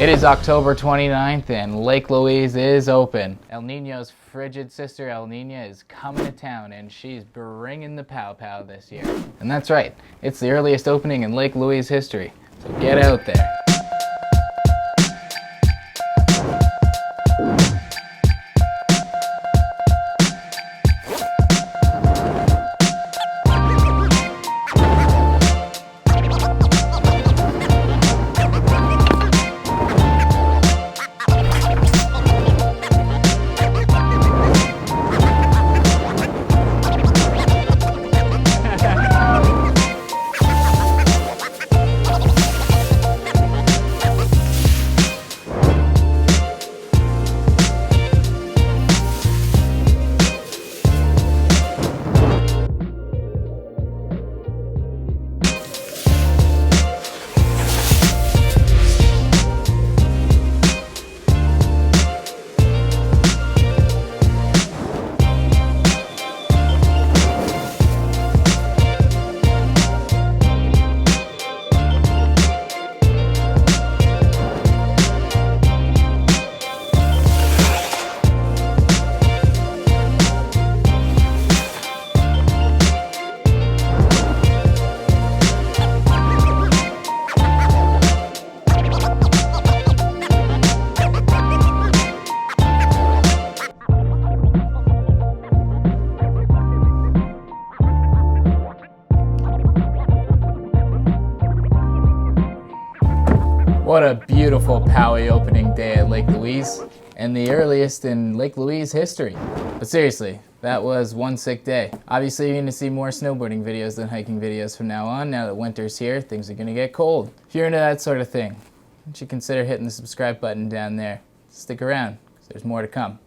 It is October 29th and Lake Louise is open. El Nino's frigid sister El Nina is coming to town and she's bringing the pow pow this year. And that's right, it's the earliest opening in Lake Louise history, so get out there. What a beautiful Poway opening day at Lake Louise, and the earliest in Lake Louise history. But seriously, that was one sick day. Obviously you're going to see more snowboarding videos than hiking videos from now on. Now that winter's here, things are going to get cold. If you're into that sort of thing, you should consider hitting the subscribe button down there. Stick around, because there's more to come.